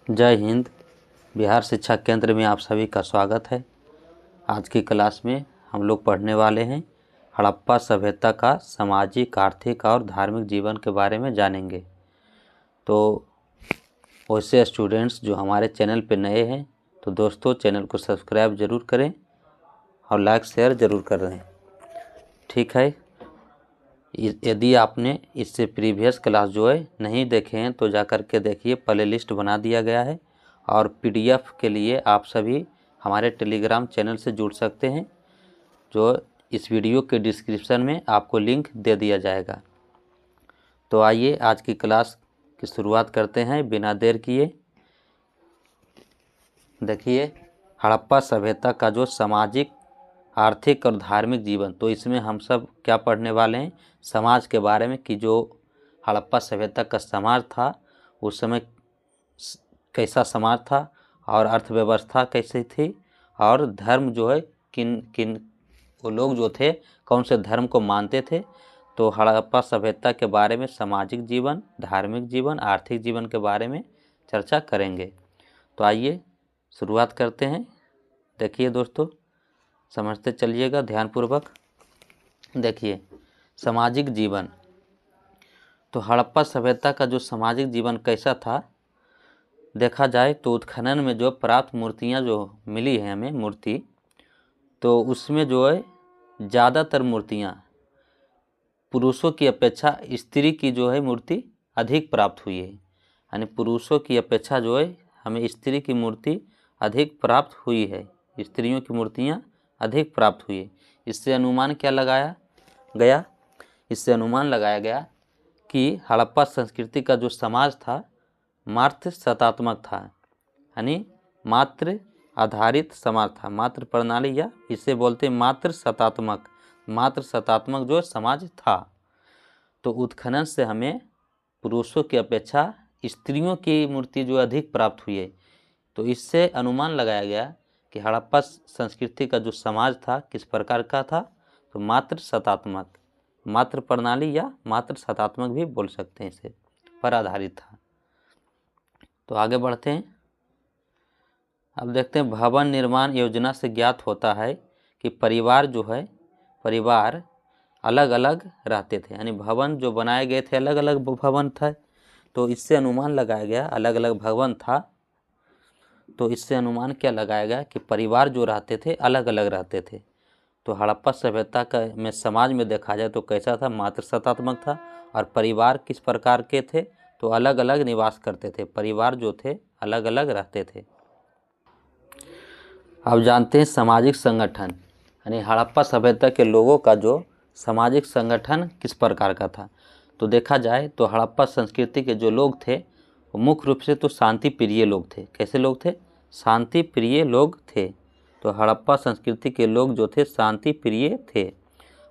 जय हिंद। बिहार शिक्षा केंद्र में आप सभी का स्वागत है। आज की क्लास में हम लोग पढ़ने वाले हैं हड़प्पा सभ्यता का सामाजिक, आर्थिक और धार्मिक जीवन के बारे में जानेंगे। तो वैसे स्टूडेंट्स जो हमारे चैनल पर नए हैं तो दोस्तों चैनल को सब्सक्राइब ज़रूर करें और लाइक शेयर ज़रूर कर दें। ठीक है, यदि आपने इससे प्रीवियस क्लास जो है नहीं देखे हैं तो जा कर के देखिए, प्ले लिस्ट बना दिया गया है। और पीडीएफ के लिए आप सभी हमारे टेलीग्राम चैनल से जुड़ सकते हैं, जो इस वीडियो के डिस्क्रिप्शन में आपको लिंक दे दिया जाएगा। तो आइए आज की क्लास की शुरुआत करते हैं बिना देर किए। देखिए, हड़प्पा सभ्यता का जो सामाजिक, आर्थिक और धार्मिक जीवन, तो इसमें हम सब क्या पढ़ने वाले हैं, समाज के बारे में कि जो हड़प्पा सभ्यता का समाज था उस समय कैसा समाज था और अर्थव्यवस्था कैसी थी और धर्म जो है किन किन वो लोग जो थे कौन से धर्म को मानते थे। तो हड़प्पा सभ्यता के बारे में सामाजिक जीवन, धार्मिक जीवन, आर्थिक जीवन के बारे में चर्चा करेंगे। तो आइए शुरुआत करते हैं। देखिए दोस्तों, समझते चलिएगा ध्यानपूर्वक। देखिए, सामाजिक जीवन, तो हड़प्पा सभ्यता का जो सामाजिक जीवन कैसा था देखा जाए तो उत्खनन में जो प्राप्त मूर्तियां जो मिली हैं हमें मूर्ति, तो उसमें जो है ज़्यादातर मूर्तियां पुरुषों की अपेक्षा स्त्री की जो है मूर्ति अधिक प्राप्त हुई है। यानी पुरुषों की अपेक्षा जो है हमें स्त्री की मूर्ति अधिक प्राप्त हुई है, स्त्रियों की मूर्तियां अधिक प्राप्त हुई है। इससे अनुमान क्या लगाया गया? इससे अनुमान लगाया गया कि हड़प्पा संस्कृति का जो समाज था मात्र सतात्मक था, यानी मात्र आधारित समाज था, मात्र प्रणाली, या इसे बोलते मात्र सतात्मक जो समाज था। तो उत्खनन से हमें पुरुषों की अपेक्षा स्त्रियों की मूर्ति जो अधिक प्राप्त हुई है। तो इससे अनुमान लगाया गया कि हड़प्पा संस्कृति का जो समाज था किस प्रकार का था, तो मात्र सतात्मक, मात्र प्रणाली या मात्र सतात्मक भी बोल सकते हैं, इसे पर आधारित था। तो आगे बढ़ते हैं। अब देखते हैं, भवन निर्माण योजना से ज्ञात होता है कि परिवार जो है, परिवार अलग अलग रहते थे, यानी भवन जो बनाए गए थे अलग अलग भवन था। तो इससे अनुमान लगाया गया अलग अलग भवन था, तो इससे अनुमान क्या लगाया गया कि परिवार जो रहते थे अलग अलग रहते थे। तो हड़प्पा सभ्यता का में समाज में देखा जाए तो कैसा था, मात्र सतात्मक था। और परिवार किस प्रकार के थे, तो अलग अलग निवास करते थे, परिवार जो थे अलग अलग रहते थे। अब जानते हैं सामाजिक संगठन, यानी हड़प्पा सभ्यता के लोगों का जो सामाजिक संगठन किस प्रकार का था। तो देखा जाए तो हड़प्पा संस्कृति के जो लोग थे वो मुख्य रूप से तो शांति प्रिय लोग थे। कैसे लोग थे? शांति प्रिय लोग थे। तो हड़प्पा संस्कृति के लोग जो थे शांति प्रिय थे।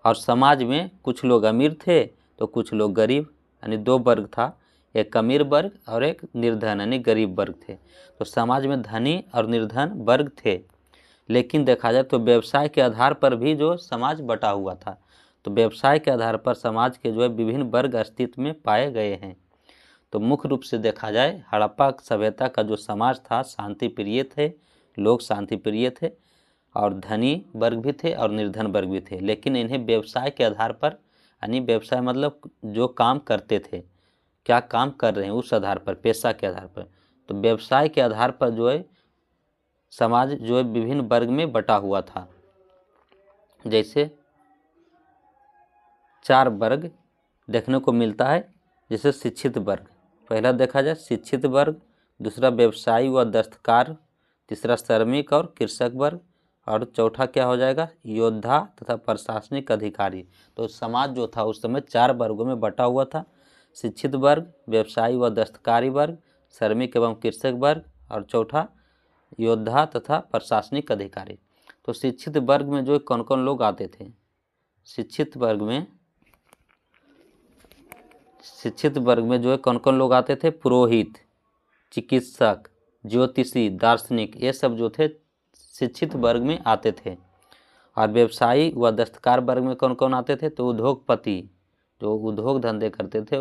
और समाज में कुछ लोग अमीर थे तो कुछ लोग गरीब, यानी दो वर्ग था, एक अमीर वर्ग और एक निर्धन यानी गरीब वर्ग थे। तो समाज में धनी और निर्धन वर्ग थे। लेकिन देखा जाए तो व्यवसाय के आधार पर भी जो समाज बटा हुआ था। तो व्यवसाय के आधार पर समाज के जो है विभिन्न वर्ग अस्तित्व में पाए गए हैं। तो मुख्य रूप से देखा जाए हड़प्पा सभ्यता का जो समाज था शांति प्रिय थे, लोग शांति प्रिय थे, और धनी वर्ग भी थे और निर्धन वर्ग भी थे। लेकिन इन्हें व्यवसाय के आधार पर, यानी व्यवसाय मतलब जो काम करते थे, क्या काम कर रहे हैं उस आधार पर, पेशा के आधार पर, तो व्यवसाय के आधार पर जो है समाज जो है विभिन्न वर्ग में बटा हुआ था। जैसे 4 वर्ग देखने को मिलता है। जैसे शिक्षित वर्ग, पहला देखा जाए शिक्षित वर्ग, दूसरा व्यवसायी व दस्तकार, तीसरा श्रमिक और कृषक वर्ग, और चौथा क्या हो जाएगा, योद्धा तथा प्रशासनिक अधिकारी। तो समाज जो था उस समय 4 वर्गों में बटा हुआ था। शिक्षित वर्ग, व्यवसायी व दस्तकारी वर्ग, श्रमिक एवं कृषक वर्ग, और चौथा योद्धा तथा प्रशासनिक अधिकारी। तो शिक्षित वर्ग में जो कौन कौन लोग आते थे? शिक्षित वर्ग में जो है कौन कौन लोग आते थे? पुरोहित, चिकित्सक, ज्योतिषी, दार्शनिक, ये सब जो थे शिक्षित वर्ग में आते थे। और व्यवसायी व दस्तकार वर्ग में कौन कौन आते थे? तो उद्योगपति, जो उद्योग धंधे करते थे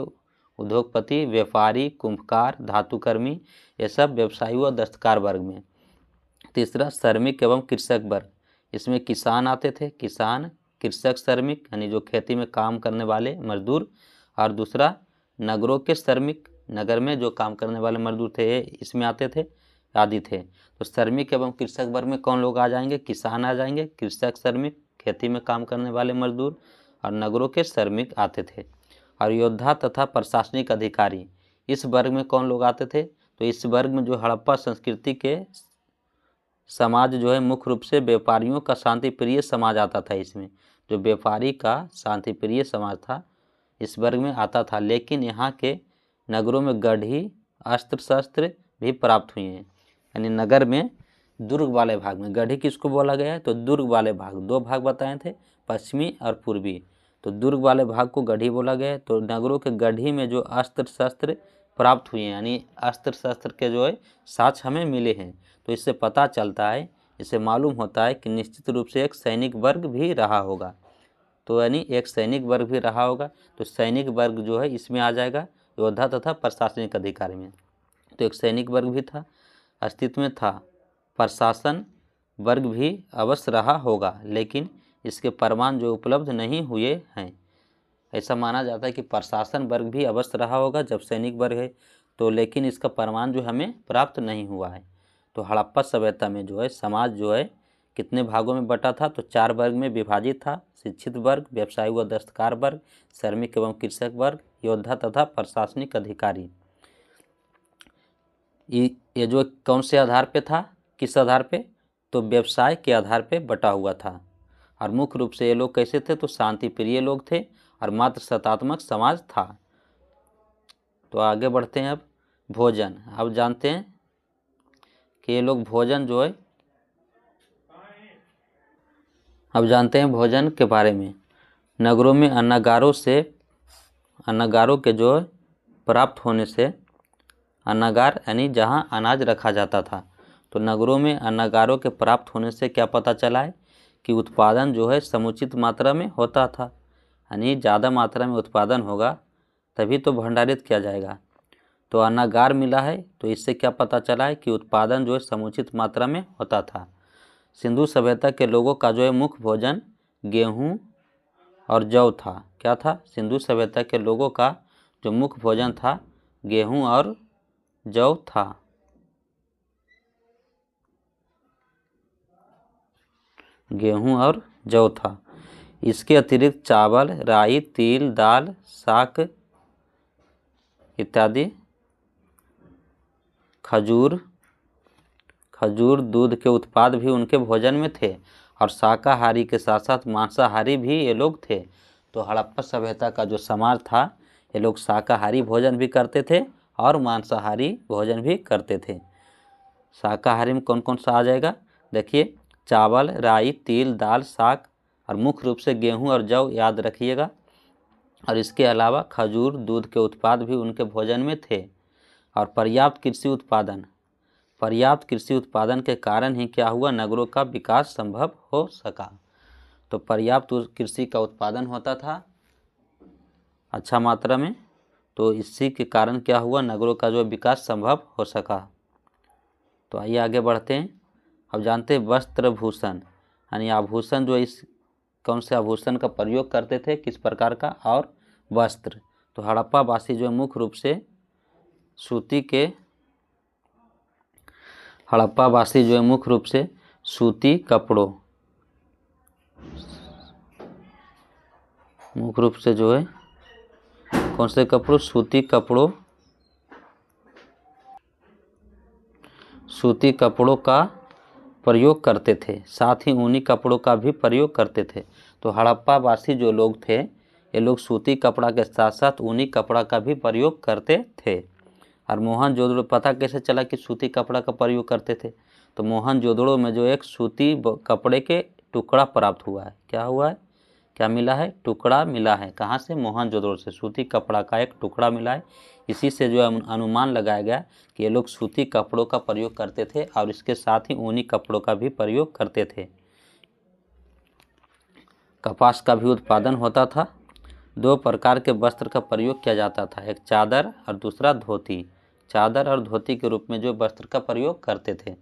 उद्योगपति, व्यापारी, कुंभकार, धातुकर्मी, ये सब व्यवसायी व दस्तकार वर्ग में। तीसरा श्रमिक एवं कृषक वर्ग, इसमें किसान आते थे, किसान, कृषक, श्रमिक यानी जो खेती में काम करने वाले मजदूर, और दूसरा नगरों के श्रमिक, नगर में जो काम करने वाले मजदूर थे इसमें आते थे आदि थे। तो श्रमिक एवं कृषक वर्ग में कौन लोग आ जाएंगे? किसान आ जाएंगे, कृषक, श्रमिक, खेती में काम करने वाले मजदूर, और नगरों के श्रमिक आते थे। और योद्धा तथा प्रशासनिक अधिकारी, इस वर्ग में कौन लोग आते थे? तो इस वर्ग में जो हड़प्पा संस्कृति के समाज जो है मुख्य रूप से व्यापारियों का शांति प्रिय समाज आता था। इसमें जो व्यापारी का शांति प्रिय समाज था इस वर्ग में आता था। लेकिन यहाँ के नगरों में गढ़ी, अस्त्र शस्त्र भी प्राप्त हुए हैं, यानी नगर में दुर्ग वाले भाग में, गढ़ी किसको बोला गया है? तो दुर्ग वाले भाग, दो भाग बताए थे, पश्चिमी और पूर्वी। तो दुर्ग वाले भाग को गढ़ी बोला गया है। तो नगरों के गढ़ी में जो अस्त्र शस्त्र प्राप्त हुए हैं, यानी अस्त्र शस्त्र के जो है साक्ष्य हमें मिले हैं। तो इससे पता चलता है, इससे मालूम होता है कि निश्चित रूप से एक सैनिक वर्ग भी रहा होगा। तो यानी एक सैनिक वर्ग भी रहा होगा। तो सैनिक वर्ग जो है इसमें आ जाएगा योद्धा तथा प्रशासनिक अधिकारी में। तो एक सैनिक वर्ग भी था, अस्तित्व में था। प्रशासन वर्ग भी अवश्य रहा होगा, लेकिन इसके प्रमाण जो उपलब्ध नहीं हुए हैं। ऐसा माना जाता है कि प्रशासन वर्ग भी अवश्य रहा होगा जब सैनिक वर्ग है तो, लेकिन इसका प्रमाण जो हमें प्राप्त नहीं हुआ है। तो हड़प्पा सभ्यता में जो है समाज जो है कितने भागों में बटा था? तो 4 वर्ग में विभाजित था। शिक्षित वर्ग, व्यवसायी व दस्तकार वर्ग, श्रमिक एवं कृषक वर्ग, योद्धा तथा प्रशासनिक अधिकारी। ये जो कौन से आधार पे था? किस आधार पे? तो व्यवसाय के आधार पे बटा हुआ था। और मुख्य रूप से ये लोग कैसे थे? तो शांति प्रिय लोग थे और मात्र सत्तात्मक समाज था। तो आगे बढ़ते हैं। अब भोजन, अब जानते हैं कि ये लोग भोजन जो है, अब जानते हैं भोजन के बारे में। नगरों में अन्नागारों के जो प्राप्त होने से, अन्नागार यानी जहां अनाज रखा जाता था, तो नगरों में अन्नागारों के प्राप्त होने से क्या पता चला है कि उत्पादन जो है समुचित मात्रा में होता था। यानी ज़्यादा मात्रा में उत्पादन होगा तभी तो भंडारित किया जाएगा। तो अन्नागार मिला है, तो इससे क्या पता चला है कि उत्पादन जो है समुचित मात्रा में होता था। सिंधु सभ्यता के लोगों का जो है मुख्य भोजन गेहूं और जौ था। क्या था? सिंधु सभ्यता के लोगों का जो मुख्य भोजन था गेहूं और जौ था। गेहूं और जौ था। इसके अतिरिक्त चावल, राई, तिल, दाल, शाक इत्यादि, खजूर, दूध के उत्पाद भी उनके भोजन में थे। और शाकाहारी के साथ साथ मांसाहारी भी ये लोग थे। तो हड़प्पा सभ्यता का जो समाज था ये लोग शाकाहारी भोजन भी करते थे और मांसाहारी भोजन भी करते थे। शाकाहारी में कौन कौन सा आ जाएगा? देखिए, चावल, राई, तिल, दाल, शाक और मुख्य रूप से गेहूं और जौ याद रखिएगा। और इसके अलावा खजूर, दूध के उत्पाद भी उनके भोजन में थे। और पर्याप्त कृषि उत्पादन के कारण ही क्या हुआ? नगरों का विकास संभव हो सका। तो पर्याप्त कृषि का उत्पादन होता था अच्छा मात्रा में, तो इसी के कारण क्या हुआ? नगरों का जो विकास संभव हो सका। तो आइए आगे बढ़ते हैं। अब जानते हैं वस्त्र भूषण, यानी आभूषण जो इस कौन से आभूषण का प्रयोग करते थे, किस प्रकार का, और वस्त्र। तो हड़प्पा वासी जो है मुख्य रूप से सूती कपड़ों, मुख्य रूप से जो है कौन से कपड़ों? सूती कपड़ों का प्रयोग करते थे, साथ ही ऊनी कपड़ों का भी प्रयोग करते थे। तो हड़प्पा वासी जो लोग थे ये लोग सूती कपड़ा के साथ साथ ऊनी कपड़ा का भी प्रयोग करते थे। और मोहनजोदड़ो, पता कैसे चला कि सूती कपड़ा का प्रयोग करते थे? तो मोहनजोदड़ो में जो एक सूती कपड़े के टुकड़ा प्राप्त हुआ है। क्या हुआ है? क्या मिला है? टुकड़ा मिला है। कहाँ से? मोहनजोदड़ो से सूती कपड़ा का एक टुकड़ा मिला है। इसी से जो अनुमान लगाया गया कि ये लोग सूती कपड़ों का प्रयोग करते थे और इसके साथ ही ऊनी कपड़ों का भी प्रयोग करते थे। कपास का भी उत्पादन होता था। दो प्रकार के वस्त्र का प्रयोग किया जाता था, एक चादर और दूसरा धोती। चादर और धोती के रूप में जो वस्त्र का प्रयोग करते थे।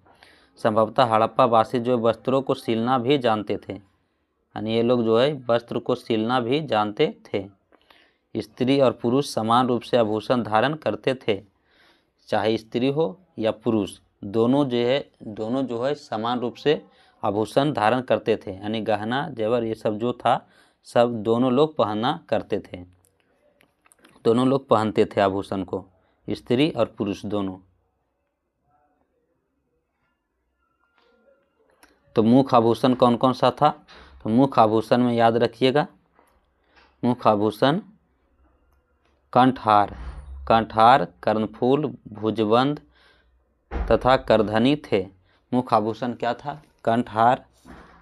संभवतः हड़प्पा वासी जो वस्त्रों को सिलना भी जानते थे, यानी ये लोग जो है वस्त्र को सिलना भी जानते थे। स्त्री और पुरुष समान रूप से आभूषण धारण करते थे, चाहे स्त्री हो या पुरुष, दोनों जो है समान रूप से आभूषण धारण करते थे, यानी गहना जेवर ये सब जो था सब दोनों लोग पहना करते थे, दोनों लोग पहनते थे आभूषण को, स्त्री और पुरुष दोनों। तो मुख्य आभूषण कौन कौन सा था? तो मुख्य आभूषण में याद रखिएगा, मुख्य आभूषण कंठहार, कर्णफूल, भुजबंद तथा करधनी थे। मुख्य आभूषण क्या था? कंठहार,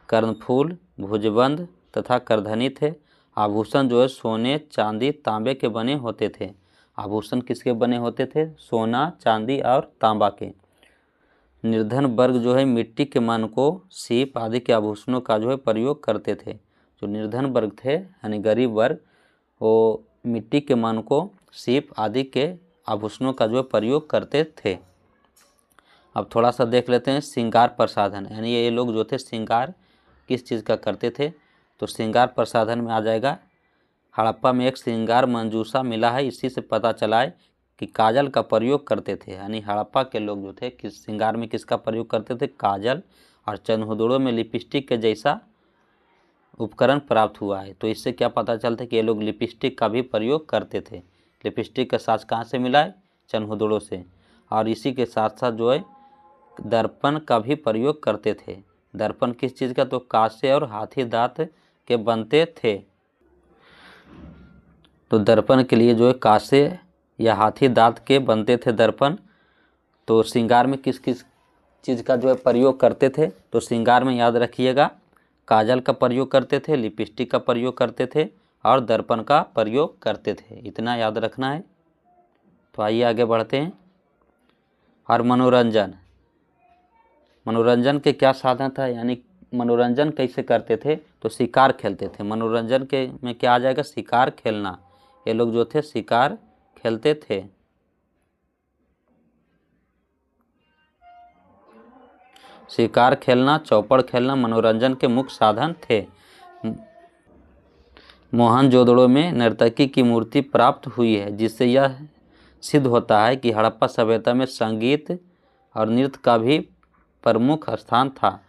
कर्णफूल, भुजबंद तथा करधनी थे। आभूषण जो है सोने, चांदी, तांबे के बने होते थे। आभूषण किसके बने होते थे? सोना, चांदी और तांबा के। निर्धन वर्ग जो है मिट्टी के मानकों, सीप आदि के आभूषणों का जो है प्रयोग करते थे। जो निर्धन वर्ग थे यानी गरीब वर्ग, वो मिट्टी के मानकों, सीप आदि के आभूषणों का जो है प्रयोग करते थे। अब थोड़ा सा देख लेते हैं श्रृंगार प्रसाधन, यानी ये लोग जो थे श्रृंगार किस चीज़ का करते थे? तो श्रृंगार प्रसाधन में आ जाएगा, हड़प्पा में एक श्रृंगार मंजूषा मिला है, इसी से पता चला है कि काजल का प्रयोग करते थे। यानी हड़प्पा के लोग जो थे किस श्रृंगार में किसका प्रयोग करते थे? काजल, और चंदोदड़ों में लिपस्टिक के जैसा उपकरण प्राप्त हुआ है। तो इससे क्या पता चलता है कि ये लोग लिपस्टिक का भी प्रयोग करते थे। लिपस्टिक का साज कहाँ से मिला है? चंदोदड़ों से। और इसी के साथ साथ जो है दर्पण का भी प्रयोग करते थे। दर्पण किस चीज़ का? तो कांसे और हाथी दांत के बनते थे। तो दर्पण के लिए जो है कांसे या हाथी दांत के बनते थे दर्पण। तो श्रृंगार में किस किस चीज़ का जो है प्रयोग करते थे? तो श्रृंगार में याद रखिएगा, काजल का प्रयोग करते थे, लिपस्टिक का प्रयोग करते थे और दर्पण का प्रयोग करते थे। इतना याद रखना है। तो आइए आगे बढ़ते हैं। और मनोरंजन, मनोरंजन के क्या साधन था, यानी मनोरंजन कैसे करते थे? तो शिकार खेलते थे। मनोरंजन के में क्या आ जाएगा? शिकार खेलना। ये लोग जो थे शिकार खेलते थे। शिकार खेलना, चौपड़ खेलना मनोरंजन के मुख्य साधन थे। मोहनजोदड़ो में नर्तकी की मूर्ति प्राप्त हुई है, जिससे यह सिद्ध होता है कि हड़प्पा सभ्यता में संगीत और नृत्य का भी प्रमुख स्थान था।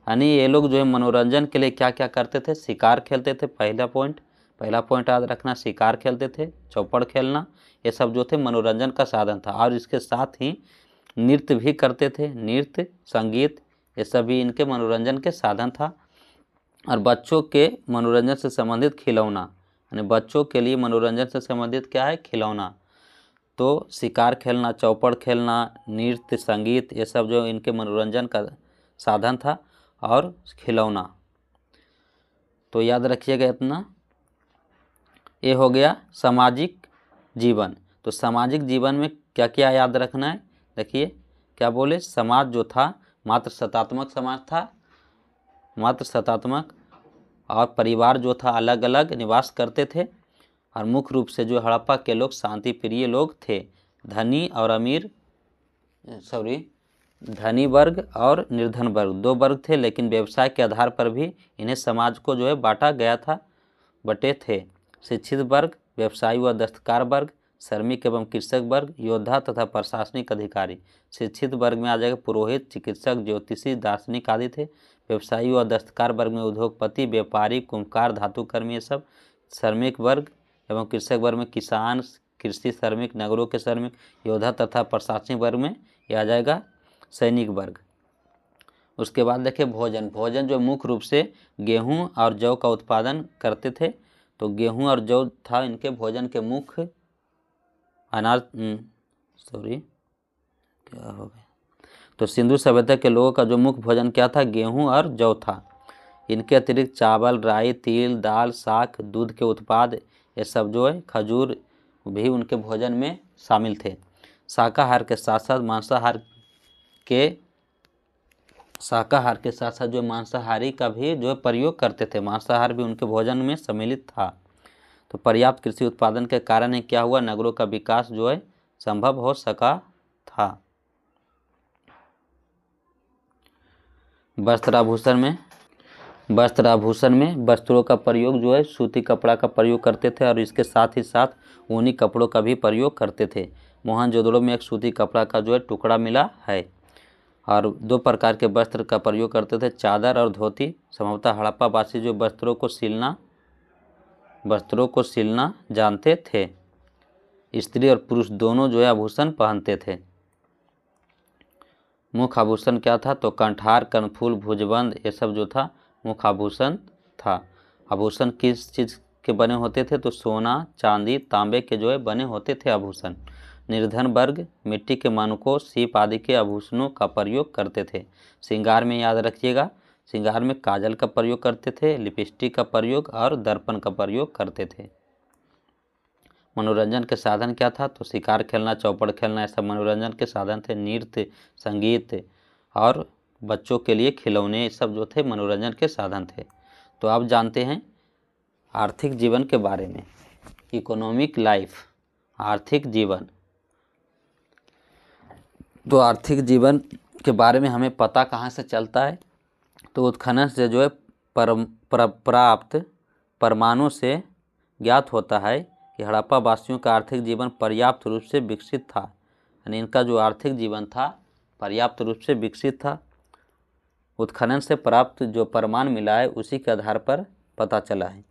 यानी ये लोग जो है मनोरंजन के लिए क्या क्या करते थे? शिकार खेलते थे। पहला पॉइंट याद रखना, शिकार खेलते थे, चौपड़ खेलना, ये सब जो थे मनोरंजन का साधन था। और इसके साथ ही नृत्य भी करते थे। नृत्य, संगीत, ये सभी इनके मनोरंजन के साधन था। और बच्चों के मनोरंजन से संबंधित खिलौना, यानी बच्चों के लिए मनोरंजन से संबंधित क्या है? खिलौना। तो शिकार खेलना, चौपड़ खेलना, नृत्य, संगीत, ये सब जो इनके मनोरंजन का साधन था। और खिलौना, तो याद रखिएगा इतना। ये हो गया सामाजिक जीवन। तो सामाजिक जीवन में क्या क्या याद रखना है? देखिए क्या बोले, समाज जो था मात्र सत्तात्मक समाज था, मात्र सत्तात्मक, और परिवार जो था अलग अलग निवास करते थे। और मुख्य रूप से जो हड़प्पा के लोग शांति प्रिय लोग थे। धनी वर्ग और निर्धन वर्ग, दो वर्ग थे, लेकिन व्यवसाय के आधार पर भी इन्हें समाज को जो है बांटा गया था, बटे थे। शिक्षित वर्ग, व्यवसायी व दस्तकार वर्ग, श्रमिक एवं कृषक वर्ग, योद्धा तथा प्रशासनिक अधिकारी। शिक्षित वर्ग में आ जाएगा पुरोहित, चिकित्सक, ज्योतिषी, दार्शनिक आदि थे। व्यवसायी व दस्तकार वर्ग में उद्योगपति, व्यापारी, कुम्हार, धातुकर्मी, ये सब। श्रमिक वर्ग एवं कृषक वर्ग में किसान, कृषि श्रमिक, नगरों के श्रमिक। योद्धा तथा प्रशासनिक वर्ग में यह आ जाएगा सैनिक वर्ग। उसके बाद देखिए भोजन जो मुख्य रूप से गेहूं और जौ का उत्पादन करते थे। तो गेहूं और जौ था इनके भोजन के मुख्य अनाज। क्या हो गया? तो सिंधु सभ्यता के लोगों का जो मुख्य भोजन क्या था? गेहूं और जौ था। इनके अतिरिक्त चावल, राई, तिल, दाल, शाक, दूध के उत्पाद, ये सब जो है, खजूर भी उनके भोजन में शामिल थे। शाकाहार के साथ साथ जो मांसाहारी का भी जो प्रयोग करते थे। मांसाहार भी उनके भोजन में सम्मिलित था। तो पर्याप्त कृषि उत्पादन के कारण ही क्या हुआ, नगरों का विकास जो है संभव हो सका था। वस्त्र आभूषण में वस्त्रों का प्रयोग जो है सूती कपड़ा का प्रयोग करते थे और इसके साथ ही साथ ऊनी कपड़ों का भी प्रयोग करते थे। मोहनजोदड़ो में एक सूती कपड़ा का जो है टुकड़ा मिला है। और 2 प्रकार के वस्त्र का प्रयोग करते थे, चादर और धोती। संभवतः हड़प्पा वासी जो वस्त्रों को सिलना जानते थे। स्त्री और पुरुष दोनों जो है आभूषण पहनते थे। मुख्य आभूषण क्या था, तो कंठार, कर्णफूल, भुजबंद, ये सब जो था मुख्य आभूषण था। आभूषण किस चीज़ के बने होते थे, तो सोना, चांदी, तांबे के जो है बने होते थे आभूषण। निर्धन वर्ग मिट्टी के मानकों, सीप आदि के आभूषणों का प्रयोग करते थे। श्रृंगार में याद रखिएगा, श्रृंगार में काजल का प्रयोग करते थे, लिपस्टिक का प्रयोग और दर्पण का प्रयोग करते थे। मनोरंजन के साधन क्या था, तो शिकार खेलना, चौपड़ खेलना, ऐसा मनोरंजन के साधन थे। नृत्य, संगीत और बच्चों के लिए खिलौने, सब जो थे मनोरंजन के साधन थे। तो आप जानते हैं आर्थिक जीवन के बारे में, इकोनॉमिक लाइफ, आर्थिक जीवन। तो आर्थिक जीवन के बारे में हमें पता कहाँ से चलता है, तो उत्खनन से जो है प्राप्त प्रमाणों से ज्ञात होता है कि हड़प्पा वासियों का आर्थिक जीवन पर्याप्त रूप से विकसित था। यानी इनका जो आर्थिक जीवन था पर्याप्त रूप से विकसित था। उत्खनन से प्राप्त जो प्रमाण मिला है उसी के आधार पर पता चला है।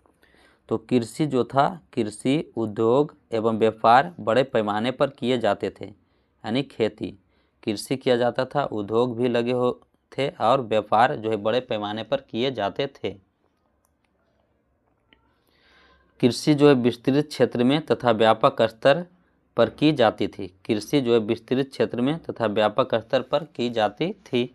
तो कृषि जो था, कृषि, उद्योग एवं व्यापार बड़े पैमाने पर किए जाते थे। यानी खेती, कृषि किया जाता था, उद्योग भी लगे हो थे और व्यापार जो है बड़े पैमाने पर किए जाते थे। कृषि जो है विस्तृत क्षेत्र में तथा व्यापक स्तर पर की जाती थी। कृषि जो है विस्तृत क्षेत्र में तथा व्यापक स्तर पर की जाती थी।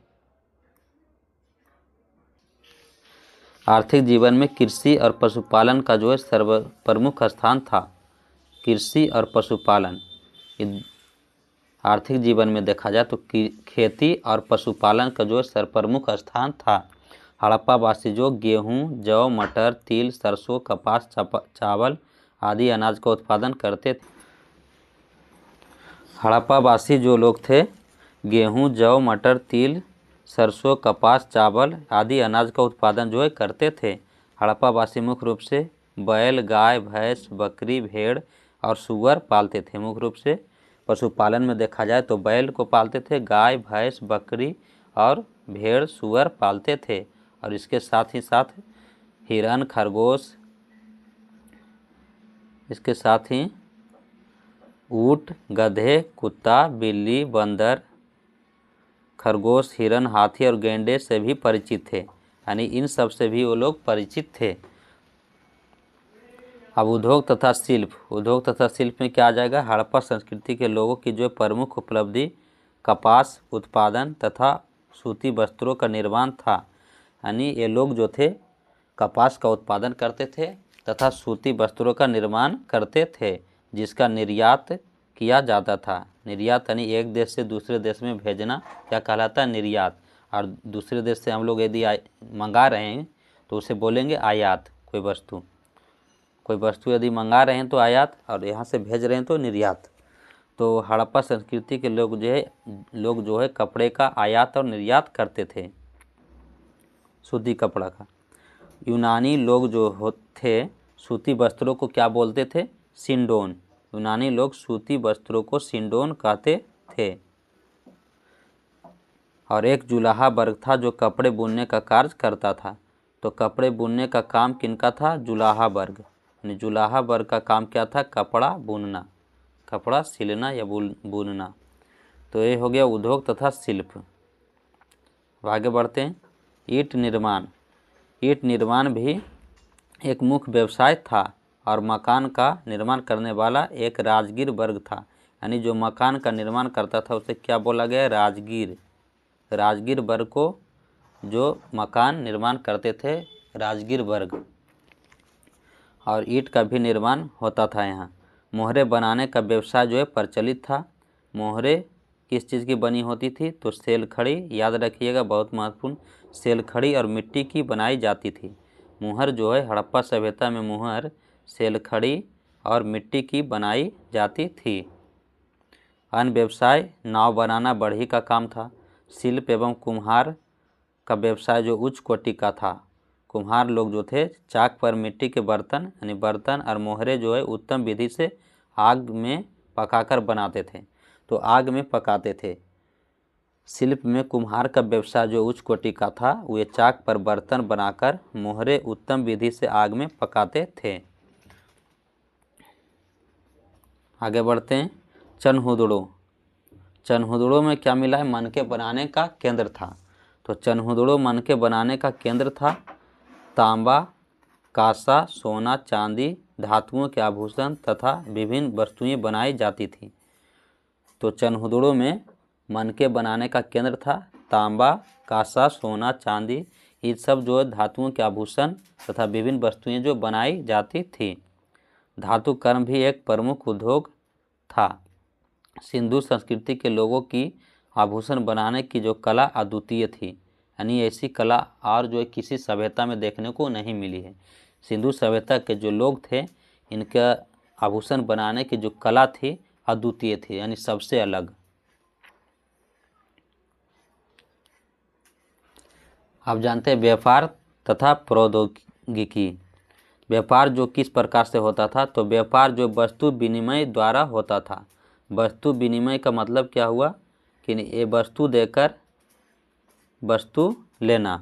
आर्थिक जीवन में कृषि और पशुपालन का जो है सर्वप्रमुख स्थान था। कृषि और पशुपालन आर्थिक जीवन में देखा जाए तो खेती और पशुपालन का जो है सर्वप्रमुख स्थान था। हड़प्पा वासी जो गेहूं, जौ, मटर, तिल, सरसों, कपास, चावल आदि अनाज का उत्पादन करते थे। हड़प्पा वासी जो लोग थे गेहूं, जौ, मटर, तिल, सरसों, कपास, चावल आदि अनाज का उत्पादन जो है करते थे। हड़प्पा वासी मुख्य रूप से बैल, गाय, भैंस, बकरी, भेड़ और सुअर पालते थे। मुख्य रूप से पशुपालन में देखा जाए तो बैल को पालते थे, गाय, भैंस, बकरी और भेड़, सुअर पालते थे। और इसके साथ ही साथ हिरन, खरगोश, इसके साथ ही ऊँट, गधे, कुत्ता, बिल्ली, बंदर, खरगोश, हिरन, हाथी और गैंडे से भी परिचित थे। यानी इन सब से भी वो लोग परिचित थे। अब उद्योग तथा शिल्प में क्या आ जाएगा, हड़प्पा संस्कृति के लोगों की जो प्रमुख उपलब्धि कपास उत्पादन तथा सूती वस्त्रों का निर्माण था। यानी ये लोग जो थे कपास का उत्पादन करते थे तथा सूती वस्त्रों का निर्माण करते थे, जिसका निर्यात किया जाता था। निर्यात यानी एक देश से दूसरे देश में भेजना क्या कहलाता है, निर्यात। और दूसरे देश से हम लोग यदि मंगा रहे हैं तो उसे बोलेंगे आयात। कोई वस्तु यदि मंगा रहे हैं तो आयात, और यहाँ से भेज रहे हैं तो निर्यात। तो हड़प्पा संस्कृति के लोग जो है कपड़े का आयात और निर्यात करते थे, सूती कपड़ा का। यूनानी लोग जो थे सूती वस्त्रों को क्या बोलते थे, सिंडोन। यूनानी लोग सूती वस्त्रों को सिंडोन कहते थे। और एक जुलाहा वर्ग था जो कपड़े बुनने का कार्य करता था। तो कपड़े बुनने का काम किनका था, जुलाहा वर्ग। जुलाहा वर्ग का काम क्या था, कपड़ा बुनना, कपड़ा सिलना या बुनना। तो ये हो गया उद्योग तथा शिल्प। आगे बढ़ते हैं। ईंट निर्माण भी एक मुख्य व्यवसाय था और मकान का निर्माण करने वाला एक राजगीर वर्ग था। यानी जो मकान का निर्माण करता था उसे क्या बोला गया, राजगीर वर्ग को जो मकान निर्माण करते थे, राजगीर वर्ग। और ईंट का भी निर्माण होता था यहाँ। मोहरे बनाने का व्यवसाय जो है प्रचलित था। मोहरे किस चीज़ की बनी होती थी, तो सेलखड़ी, याद रखिएगा बहुत महत्वपूर्ण, सेलखड़ी और मिट्टी की बनाई जाती थी। मुहर जो है हड़प्पा सभ्यता में मुहर सेलखड़ी और मिट्टी की बनाई जाती थी। अन्य व्यवसाय नाव बनाना बढ़ई का काम था। शिल्प एवं कुम्हार का व्यवसाय जो उच्च कोटि का था। कुम्हार लोग जो थे चाक पर मिट्टी के बर्तन यानी बर्तन और मोहरे जो है उत्तम विधि से आग में पकाकर बनाते थे, तो आग में पकाते थे। शिल्प में कुम्हार का व्यवसाय जो उच्च कोटि का था, वे चाक पर बर्तन बनाकर मोहरे उत्तम विधि से आग में पकाते थे। आगे बढ़ते हैं। चनहुदड़ो। चनहुदड़ो में क्या मिला है? मन के बनाने का केंद्र था। तो चनहुदड़ो मन के बनाने का केंद्र था। तांबा, कांसा, सोना, चांदी, धातुओं के आभूषण तथा विभिन्न वस्तुएं बनाई जाती थी। तो चनहुदड़ो में मन के बनाने का केंद्र था। तांबा, कांसा, सोना, चांदी, ये सब जो है धातुओं के आभूषण तथा विभिन्न वस्तुएं जो बनाई जाती थी। धातु कर्म भी एक प्रमुख उद्योग था। सिंधु संस्कृति के लोगों की आभूषण बनाने की जो कला अद्वितीय थी, यानी ऐसी कला और जो किसी सभ्यता में देखने को नहीं मिली है। सिंधु सभ्यता के जो लोग थे, इनका आभूषण बनाने की जो कला थी अद्वितीय थी, यानी सबसे अलग। आप जानते हैं व्यापार तथा प्रौद्योगिकी। व्यापार जो किस प्रकार से होता था? तो व्यापार जो वस्तु विनिमय द्वारा होता था। वस्तु विनिमय का मतलब क्या हुआ कि ये वस्तु देकर वस्तु लेना,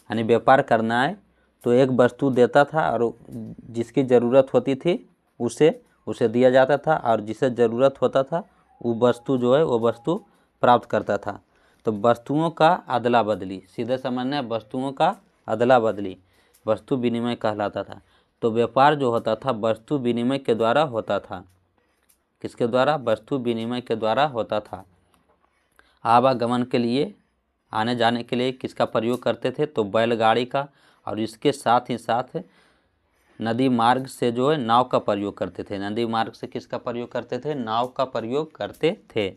यानी व्यापार करना है तो एक वस्तु देता था और जिसकी ज़रूरत होती थी उसे दिया जाता था, और जिसे ज़रूरत होता था वो वस्तु जो है वो वस्तु प्राप्त करता था। तो वस्तुओं का अदला बदली, सीधे समझना है, वस्तुओं का अदला बदली वस्तु विनिमय कहलाता था। तो व्यापार जो होता था वस्तु विनिमय के द्वारा होता था। किसके द्वारा? वस्तु विनिमय के द्वारा होता था। आवागमन के लिए, आने जाने के लिए किसका प्रयोग करते थे? तो बैलगाड़ी का, और इसके साथ ही साथ नदी मार्ग से जो है नाव का प्रयोग करते थे। नदी मार्ग से किसका प्रयोग करते थे? नाव का प्रयोग करते थे।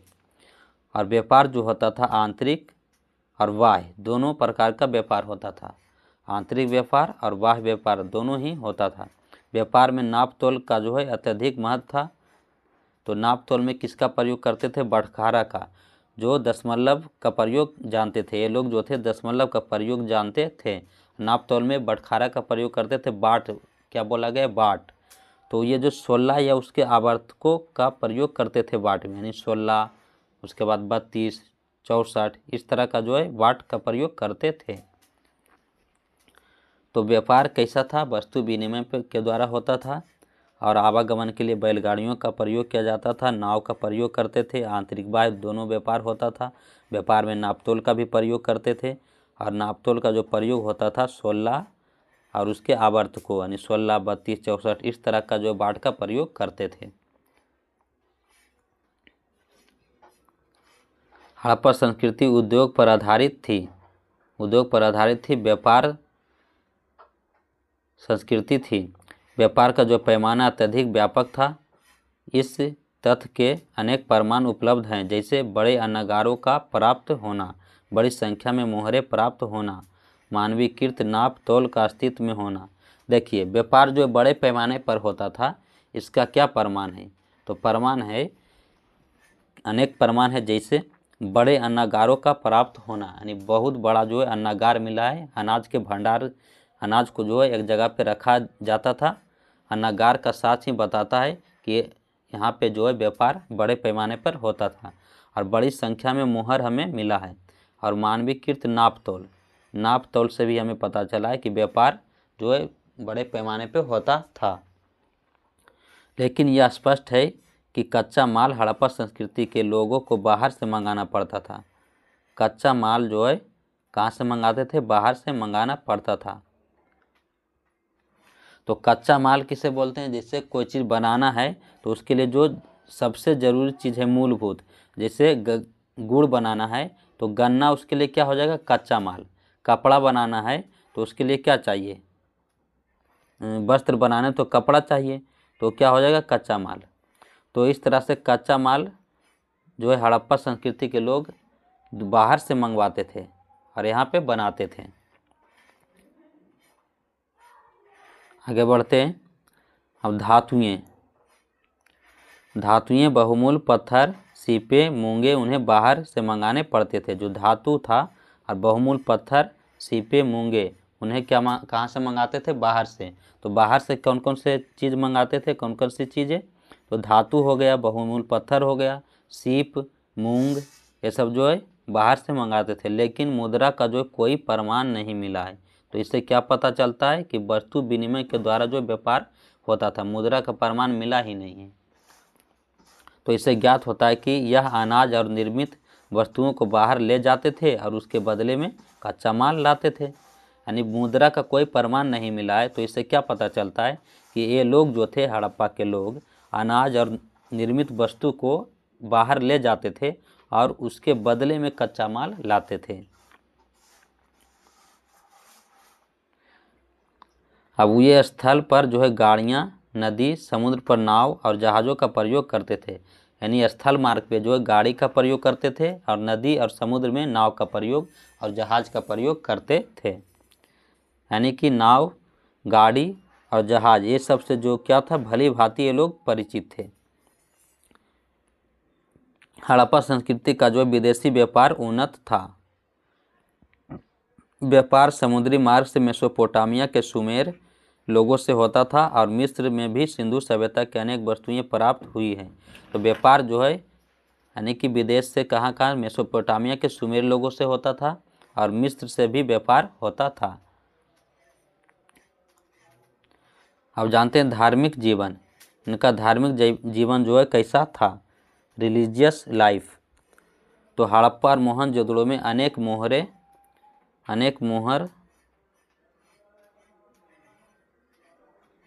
और व्यापार जो होता था आंतरिक और बाह्य दोनों प्रकार का व्यापार होता था। आंतरिक व्यापार और बाह्य व्यापार दोनों ही होता था। व्यापार में नाप तोल का जो है अत्यधिक महत्व था। तो नाप तोल में किसका प्रयोग करते थे? बटखारा का। जो दशमलव का प्रयोग जानते थे, ये लोग जो थे दशमलव का प्रयोग जानते थे। नाप तोल में बटखारा का प्रयोग करते थे। बाट, क्या बोला गया? बाट। तो ये जो 16 या उसके आवर्तकों का प्रयोग करते थे बाट में, यानी 16, उसके बाद 32, 64, इस तरह का जो है बाट का प्रयोग करते थे। तो व्यापार कैसा था? वस्तु विनिमय के द्वारा होता था, और आवागमन के लिए बैलगाड़ियों का प्रयोग किया जाता था, नाव का प्रयोग करते थे। आंतरिक बाह्य दोनों व्यापार होता था। व्यापार में नापतोल का भी प्रयोग करते थे, और नापतोल का जो प्रयोग होता था 16 और उसके आवर्तकों, यानी 16, 32, 64, इस तरह का जो बाट का प्रयोग करते थे। हड़प्पा संस्कृति उद्योग पर आधारित थी। उद्योग पर आधारित थी, व्यापार संस्कृति थी। व्यापार का जो पैमाना अत्यधिक व्यापक था। इस तथ्य के अनेक प्रमाण उपलब्ध हैं, जैसे बड़े अन्नागारों का प्राप्त होना, बड़ी संख्या में मोहरे प्राप्त होना, मानवीकृत नाप तोल का अस्तित्व में होना। देखिए, व्यापार जो बड़े पैमाने पर होता था, इसका क्या प्रमाण है? तो प्रमाण है, अनेक प्रमाण है, जैसे बड़े अन्नागारों का प्राप्त होना, यानी बहुत बड़ा जो है अन्नागार मिला है। अनाज के भंडार, अनाज को जो है एक जगह पे रखा जाता था। अन्नागार का साथ ही बताता है कि यहाँ पे जो है व्यापार बड़े पैमाने पर होता था। और बड़ी संख्या में मोहर हमें मिला है। और मानवीकृत नाप तोल, नाप तोल से भी हमें पता चला है कि व्यापार जो है बड़े पैमाने पर होता था। लेकिन यह स्पष्ट है कि कच्चा माल हड़प्पा संस्कृति के लोगों को बाहर से मंगाना पड़ता था। कच्चा माल जो है कहाँ से मंगाते थे? बाहर से मंगाना पड़ता था। तो कच्चा माल किसे बोलते हैं? जैसे कोई चीज़ बनाना है तो उसके लिए जो सबसे ज़रूरी चीज़ है मूलभूत, जैसे गुड़ बनाना है तो गन्ना उसके लिए क्या हो जाएगा? कच्चा माल। कपड़ा बनाना है तो उसके लिए क्या चाहिए? वस्त्र बनाने तो कपड़ा चाहिए, तो क्या हो जाएगा? कच्चा माल। तो इस तरह से कच्चा माल जो है हड़प्पा संस्कृति के लोग बाहर से मंगवाते थे और यहाँ पे बनाते थे। आगे बढ़ते हैं। अब धातुएं बहुमूल्य पत्थर, सीपे, मूंगे उन्हें बाहर से मंगाने पड़ते थे। जो धातु था और बहुमूल्य पत्थर, सीपे, मूंगे उन्हें कहाँ से मंगाते थे? बाहर से। तो बाहर से कौन कौन से चीज़ मंगाते थे? कौन कौन सी चीज़ें? तो धातु हो गया, बहुमूल्य पत्थर हो गया, सीप, मूंग, ये सब जो है बाहर से मंगाते थे। लेकिन मुद्रा का जो कोई प्रमाण नहीं मिला है। तो इससे क्या पता चलता है कि वस्तु विनिमय के द्वारा जो व्यापार होता था, मुद्रा का प्रमाण मिला ही नहीं है। तो इससे ज्ञात होता है कि यह अनाज और निर्मित वस्तुओं को बाहर ले जाते थे और उसके बदले में कच्चा माल लाते थे। यानी मुद्रा का कोई प्रमाण नहीं मिला है। तो इससे क्या पता चलता है कि ये लोग जो थे, हड़प्पा के लोग, अनाज और निर्मित वस्तु को बाहर ले जाते थे और उसके बदले में कच्चा माल लाते थे। अब ये स्थल पर जो है गाड़ियाँ, नदी, समुद्र पर नाव और जहाज़ों का प्रयोग करते थे। यानी स्थल मार्ग पे जो है गाड़ी का प्रयोग करते थे और नदी और समुद्र में नाव का प्रयोग और जहाज़ का प्रयोग करते थे। यानी कि नाव, गाड़ी और जहाज़ ये सब से जो क्या था, भली भांति ये लोग परिचित थे। हड़प्पा संस्कृति का जो विदेशी व्यापार उन्नत था। व्यापार समुद्री मार्ग से मेसोपोटामिया के सुमेर लोगों से होता था और मिस्र में भी सिंधु सभ्यता की अनेक वस्तुएं प्राप्त हुई हैं। तो व्यापार जो है यानी कि विदेश से कहाँ कहाँ? मेसोपोटामिया के सुमेर लोगों से होता था और मिस्र से भी व्यापार होता था। अब जानते हैं धार्मिक जीवन। इनका धार्मिक जीवन जो है कैसा था? Religious life. तो हड़प्पा और मोहनजोदड़ो में अनेक मोहरे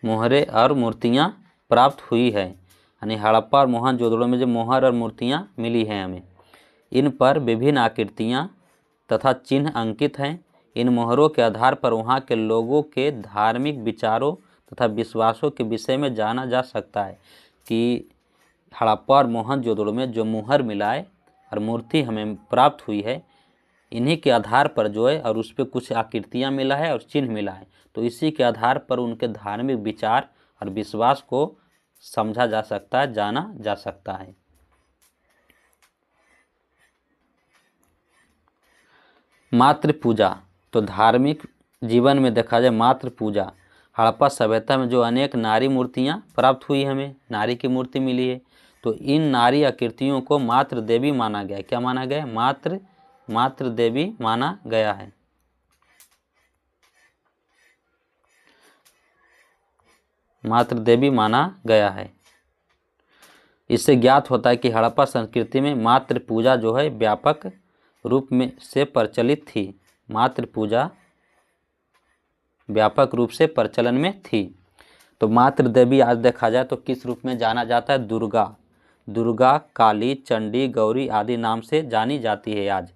और मूर्तियाँ प्राप्त हुई है। यानी हड़प्पा और मोहनजोदड़ो में जो मोहर और मूर्तियाँ मिली हैं हमें, इन पर विभिन्न आकृतियाँ तथा चिन्ह अंकित हैं। इन मोहरों के आधार पर वहाँ के लोगों के धार्मिक विचारों तथा विश्वासों के विषय में जाना जा सकता है कि हड़प्पा और मोहनजोदड़ो में जो मोहर मिला है और मूर्ति हमें प्राप्त हुई है, इन्हीं के आधार पर जो है और उस पर कुछ आकृतियाँ मिला है और चिन्ह मिला है। तो इसी के आधार पर उनके धार्मिक विचार और विश्वास को समझा जा सकता है, जाना जा सकता है। मातृ पूजा। तो धार्मिक जीवन में देखा जाए मातृ पूजा, हड़प्पा सभ्यता में जो अनेक नारी मूर्तियाँ प्राप्त हुई, हमें नारी की मूर्ति मिली है। तो इन नारी आकृतियों को मातृ देवी माना गया। क्या माना गया? मातृ देवी माना गया है। मातृ देवी माना गया है। इससे ज्ञात होता है कि हड़प्पा संस्कृति में मातृ पूजा जो है व्यापक रूप में से प्रचलित थी। मातृ पूजा व्यापक रूप से प्रचलन में थी। तो मातृ देवी आज देखा जाए तो किस रूप में जाना जाता है? दुर्गा, काली, चंडी, गौरी आदि नाम से जानी जाती है आज।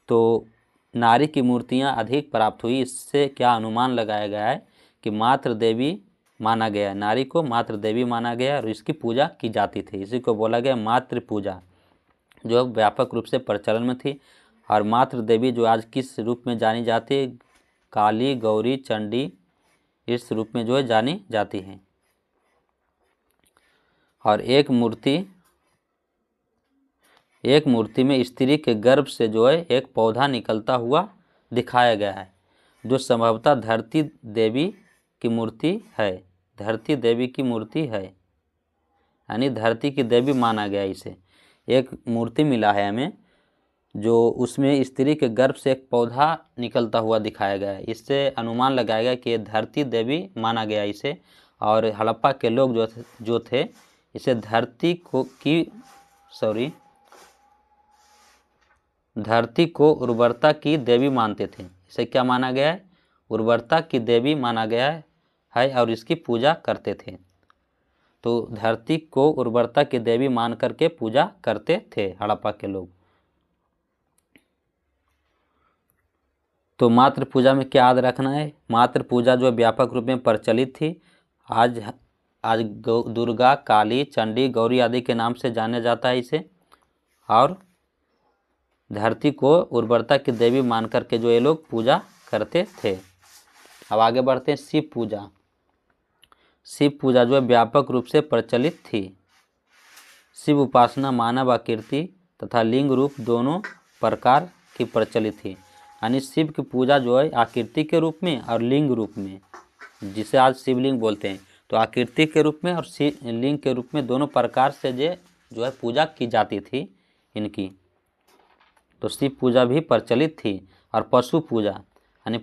तो नारी की मूर्तियां अधिक प्राप्त हुई। इससे क्या अनुमान लगाया गया है कि मातृ देवी माना गया, नारी को मातृ देवी माना गया और इसकी पूजा की जाती थी। इसी को बोला गया मातृ पूजा, जो व्यापक रूप से प्रचलन में थी। और मातृ देवी जो आज किस रूप में जानी जाती है? काली, गौरी, चंडी, इस रूप में जो है जानी जाती है। और एक मूर्ति में स्त्री के गर्भ से जो है एक पौधा निकलता हुआ दिखाया गया है, जो संभवतः धरती देवी की मूर्ति है। धरती देवी की मूर्ति है, यानी धरती की देवी माना गया इसे। एक मूर्ति मिला है हमें जो उसमें स्त्री के गर्भ से एक पौधा निकलता हुआ दिखाया गया है। इससे अनुमान लगाया गया कि धरती देवी माना गया इसे। और हड़प्पा के लोग जो थे इसे धरती को उर्वरता की देवी मानते थे। इसे क्या माना गया है? उर्वरता की देवी माना गया है और इसकी पूजा करते थे। तो धरती को उर्वरता की देवी मान करके पूजा करते थे हड़प्पा के लोग। तो मातृ पूजा में क्या याद रखना है? मातृ पूजा जो व्यापक रूप में प्रचलित थी। आज दुर्गा, काली, चंडी, गौरी आदि के नाम से जाना जाता है इसे। और धरती को उर्वरता की देवी मान करके जो ये लोग पूजा करते थे। अब आगे बढ़ते हैं शिव पूजा। शिव पूजा जो है व्यापक रूप से प्रचलित थी। शिव उपासना मानव आकृति तथा लिंग रूप दोनों प्रकार की प्रचलित थी। यानी शिव की पूजा जो है आकृति के रूप में और लिंग रूप में, जिसे आज शिवलिंग बोलते हैं, तो आकृति के रूप में और लिंग के रूप में दोनों प्रकार से जो है पूजा की जाती थी इनकी। तो शिव पूजा भी प्रचलित थी। और पशु पूजा यानी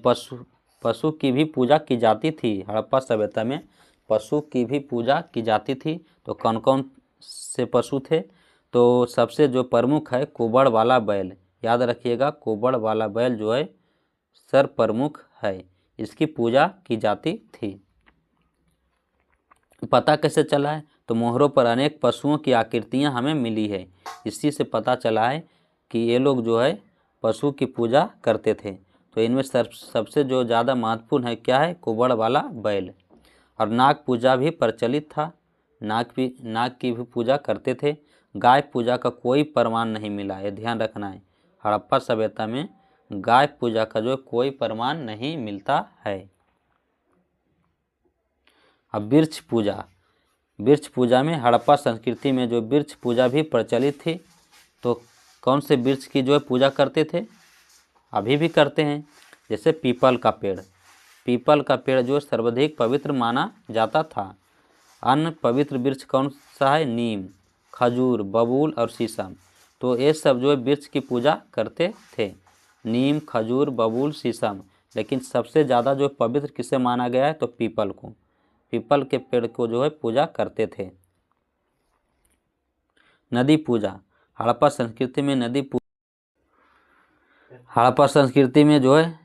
पशु की भी पूजा की जाती थी। हड़प्पा सभ्यता में पशु की भी पूजा की जाती थी। तो कौन कौन से पशु थे? तो सबसे जो प्रमुख है कुबड़ वाला बैल, याद रखिएगा, कुबड़ वाला बैल जो है सर प्रमुख है, इसकी पूजा की जाती थी। पता कैसे चला है? तो मोहरों पर अनेक पशुओं की आकृतियां हमें मिली है, इसी से पता चला है कि ये लोग जो है पशु की पूजा करते थे। तो इनमें सबसे जो ज़्यादा महत्वपूर्ण है क्या है? कुबड़ वाला बैल। और नाग पूजा भी प्रचलित था, नाग की भी पूजा करते थे। गाय पूजा का कोई प्रमाण नहीं मिला, ये ध्यान रखना है। हड़प्पा सभ्यता में गाय पूजा का जो कोई प्रमाण नहीं मिलता है। अब वृक्ष पूजा, वृक्ष पूजा में हड़प्पा संस्कृति में जो वृक्ष पूजा भी प्रचलित थी। तो कौन से वृक्ष की जो है पूजा करते थे? अभी भी करते हैं, जैसे पीपल का पेड़। पीपल का पेड़ जो सर्वाधिक पवित्र माना जाता था। अन्य पवित्र वृक्ष कौन सा है? नीम, खजूर, बबूल और शीशम। तो ये सब जो है वृक्ष की पूजा करते थे, नीम, खजूर, बबूल, शीशम। लेकिन सबसे ज़्यादा जो पवित्र किसे माना गया है? तो पीपल को, पीपल के पेड़ को जो है पूजा करते थे। नदी पूजा, हड़प्पा संस्कृति में हड़प्पा संस्कृति में जो है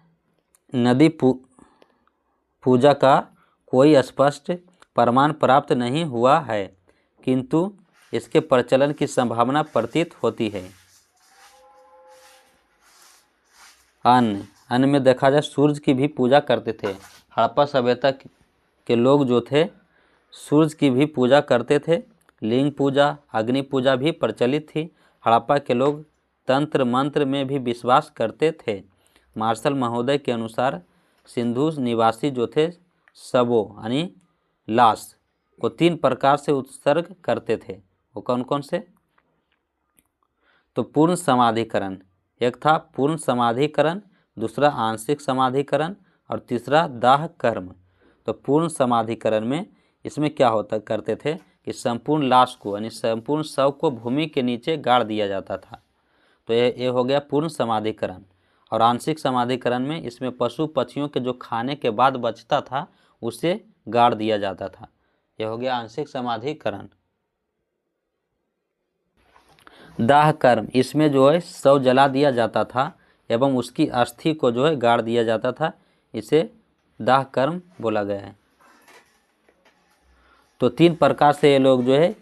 नदी पूजा का कोई स्पष्ट प्रमाण प्राप्त नहीं हुआ है, किंतु इसके प्रचलन की संभावना प्रतीत होती है। अन्य में देखा जाए सूर्य की भी पूजा करते थे। हड़प्पा सभ्यता के लोग जो थे सूर्य की भी पूजा करते थे। लिंग पूजा, अग्नि पूजा भी प्रचलित थी। हड़प्पा के लोग तंत्र मंत्र में भी विश्वास करते थे। मार्शल महोदय के अनुसार सिंधु निवासी जो थे शवों यानी लाश को 3 प्रकार से उत्सर्ग करते थे। वो कौन कौन से? तो पूर्ण समाधिकरण, एक था पूर्ण समाधिकरण, दूसरा आंशिक समाधिकरण और तीसरा दाह कर्म। तो पूर्ण समाधिकरण में इसमें क्या होता करते थे कि संपूर्ण लाश को यानी संपूर्ण शव को भूमि के नीचे गाड़ दिया जाता था। तो ये हो गया पूर्ण समाधिकरण। और आंशिक समाधिकरण में इसमें पशु पक्षियों के जो खाने के बाद बचता था उसे गाड़ दिया जाता था। यह हो गया आंशिक समाधिकरण। दाह कर्म, इसमें जो है शव जला दिया जाता था एवं उसकी अस्थि को जो है गाड़ दिया जाता था, इसे दाह कर्म बोला गया है। तो 3 प्रकार से ये लोग जो है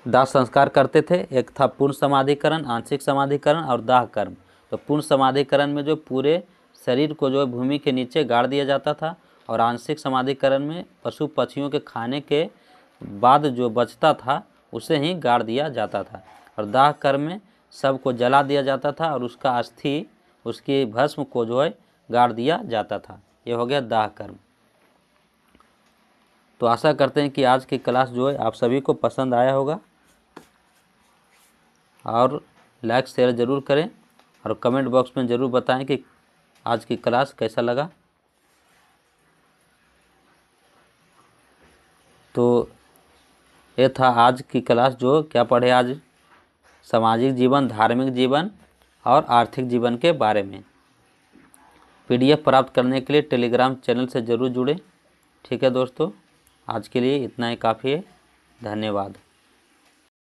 दाह संस्कार करते थे, एक था पूर्ण समाधिकरण, आंशिक समाधिकरण और दाह कर्म। तो पूर्ण समाधिकरण में जो पूरे शरीर को जो है भूमि के नीचे गाड़ दिया जाता था, और आंशिक समाधिकरण में पशु पक्षियों के खाने के बाद जो बचता था उसे ही गाड़ दिया जाता था। और दाह कर्म में सबको जला दिया जाता था और उसका अस्थि, उसकी भस्म को जो है गाड़ दिया जाता था। ये हो गया दाह कर्म। तो आशा करते हैं कि आज की क्लास जो है आप सभी को पसंद आया होगा, और लाइक शेयर ज़रूर करें और कमेंट बॉक्स में ज़रूर बताएं कि आज की क्लास कैसा लगा। तो ये था आज की क्लास, जो क्या पढ़े आज? सामाजिक जीवन, धार्मिक जीवन और आर्थिक जीवन के बारे में। PDF प्राप्त करने के लिए टेलीग्राम चैनल से ज़रूर जुड़ें। ठीक है दोस्तों, आज के लिए इतना ही काफ़ी है। धन्यवाद।